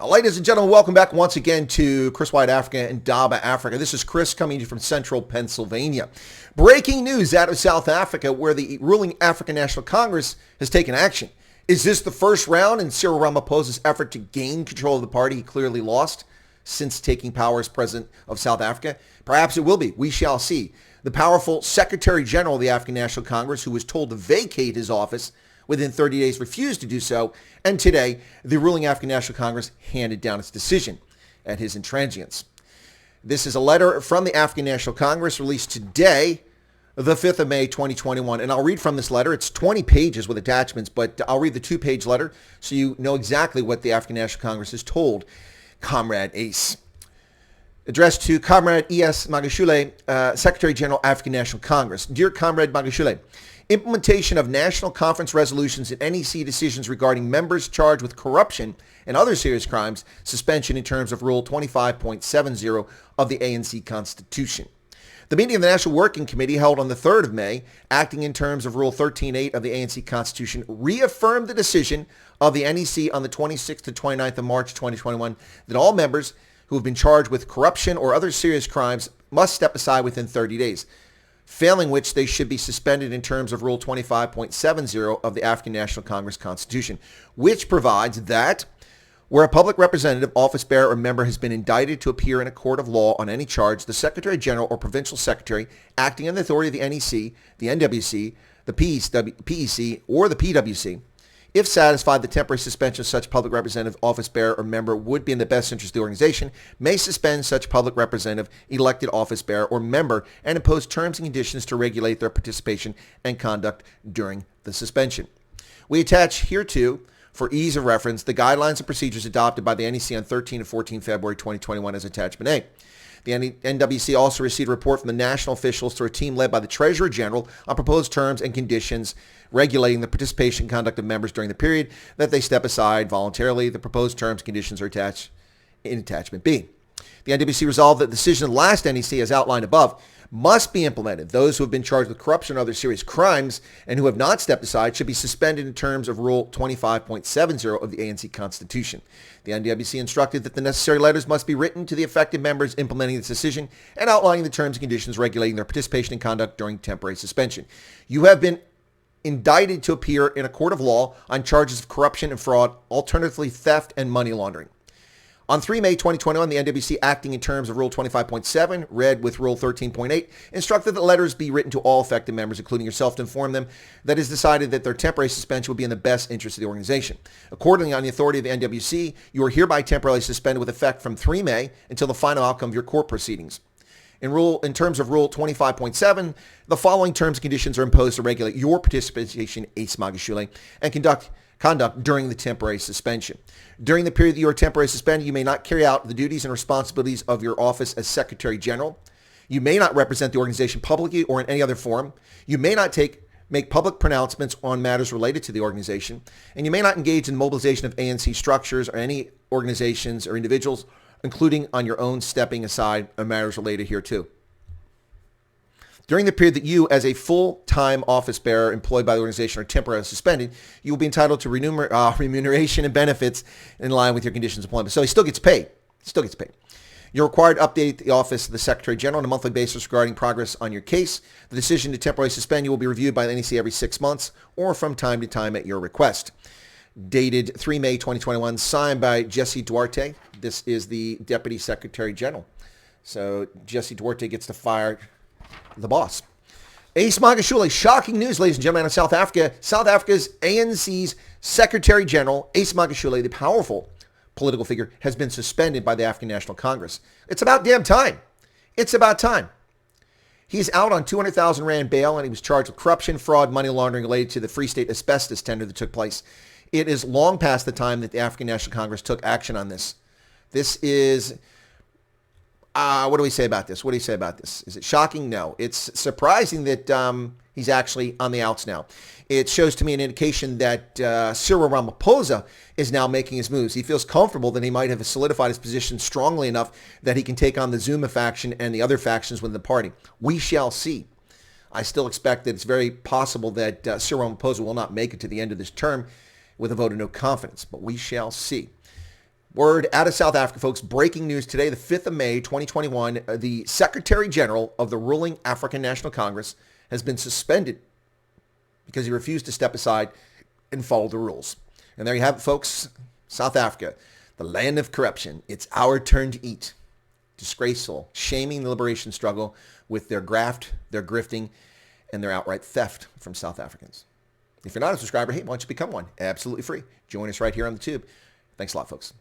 Ladies and gentlemen, welcome back once again to Chris Wyatt Africa and Daba Africa. This is Chris coming to you from central Pennsylvania. Breaking news out of South Africa where the ruling African National Congress has taken action. Is this the first round in Cyril Ramaphosa's effort to gain control of the party he clearly lost since taking power as president of South Africa? Perhaps it will be. We shall see. The powerful Secretary General of the African National Congress, who was told to vacate his office within 30 days, refused to do so, and today, the ruling African National Congress handed down its decision at his intransigence. This is a letter from the African National Congress released today, the 5th of May, 2021, and I'll read from this letter. It's 20 pages with attachments, but I'll read the two-page letter so you know exactly what the African National Congress has told Comrade Ace. Addressed to Comrade E.S. Magashule, Secretary General, African National Congress. Dear Comrade Magashule, implementation of national conference resolutions and NEC decisions regarding members charged with corruption and other serious crimes, suspension in terms of Rule 25.70 of the ANC Constitution. The meeting of the National Working Committee held on the 3rd of May, acting in terms of Rule 13.8 of the ANC Constitution, reaffirmed the decision of the NEC on the 26th to 29th of March 2021 that all members who have been charged with corruption or other serious crimes must step aside within 30 days, failing which they should be suspended in terms of Rule 25.70 of the African National Congress Constitution, which provides that where a public representative, office bearer, or member has been indicted to appear in a court of law on any charge, the Secretary General or Provincial Secretary, acting on the authority of the NEC, the NWC, the PEC, or the PWC, if satisfied, the temporary suspension of such public representative, office bearer, or member would be in the best interest of the organization, may suspend such public representative, elected office bearer, or member, and impose terms and conditions to regulate their participation and conduct during the suspension. We attach hereto, for ease of reference, the guidelines and procedures adopted by the NEC on 13 and 14 February 2021 as Attachment A. The NWC also received a report from the national officials through a team led by the Treasurer General on proposed terms and conditions regulating the participation and conduct of members during the period that they step aside voluntarily. The proposed terms and conditions are attached in Attachment B. The NWC resolved that the decision of the last NEC, as outlined above, must be implemented. Those who have been charged with corruption or other serious crimes and who have not stepped aside should be suspended in terms of Rule 25.70 of the ANC Constitution. The NWC instructed that the necessary letters must be written to the affected members implementing this decision and outlining the terms and conditions regulating their participation and conduct during temporary suspension. You have been indicted to appear in a court of law on charges of corruption and fraud, alternatively theft and money laundering. On 3 May 2021, the NWC, acting in terms of Rule 25.7, read with Rule 13.8, instructed that letters be written to all affected members, including yourself, to inform them that it is decided that their temporary suspension will be in the best interest of the organization. Accordingly, on the authority of the NWC, you are hereby temporarily suspended with effect from 3 May until the final outcome of your court proceedings. In terms of Rule 25.7, the following terms and conditions are imposed to regulate your participation, Ace Magashule, and conduct during the temporary suspension. During the period that you are temporarily suspended, you may not carry out the duties and responsibilities of your office as Secretary General. You may not represent the organization publicly or in any other forum. You may not make public pronouncements on matters related to the organization. And you may not engage in mobilization of ANC structures or any organizations or individuals, including on your own stepping aside on matters related hereto. During the period that you, as a full-time office bearer employed by the organization, are temporarily suspended, you will be entitled to remuneration and benefits in line with your conditions of employment. So he still gets paid. You're required to update the office of the Secretary General on a monthly basis regarding progress on your case. The decision to temporarily suspend you will be reviewed by the NEC every 6 months or from time to time at your request. Dated 3 May 2021, signed by Jesse Duarte. This is the Deputy Secretary General. So Jesse Duarte gets to fire the boss. Ace Magashule, shocking news, ladies and gentlemen, out of South Africa. South Africa's ANC's Secretary General, Ace Magashule, the powerful political figure, has been suspended by the African National Congress. It's about damn time. It's about time. He's out on 200,000 Rand bail, and he was charged with corruption, fraud, money laundering related to the Free State asbestos tender that took place. It is long past the time that the African National Congress took action on this. This is... what do we say about this? Is it shocking? No. It's surprising that he's actually on the outs now. It shows to me an indication that Cyril Ramaphosa is now making his moves. He feels comfortable that he might have solidified his position strongly enough that he can take on the Zuma faction and the other factions within the party. We shall see. I still expect that it's very possible that Cyril Ramaphosa will not make it to the end of this term with a vote of no confidence, but we shall see. Word out of South Africa, folks. Breaking news today, the 5th of May, 2021. The Secretary General of the ruling African National Congress has been suspended because he refused to step aside and follow the rules. And there you have it, folks. South Africa, the land of corruption. It's our turn to eat. Disgraceful, shaming the liberation struggle with their graft, their grifting, and their outright theft from South Africans. If you're not a subscriber, hey, why don't you become one? Absolutely free. Join us right here on the tube. Thanks a lot, folks.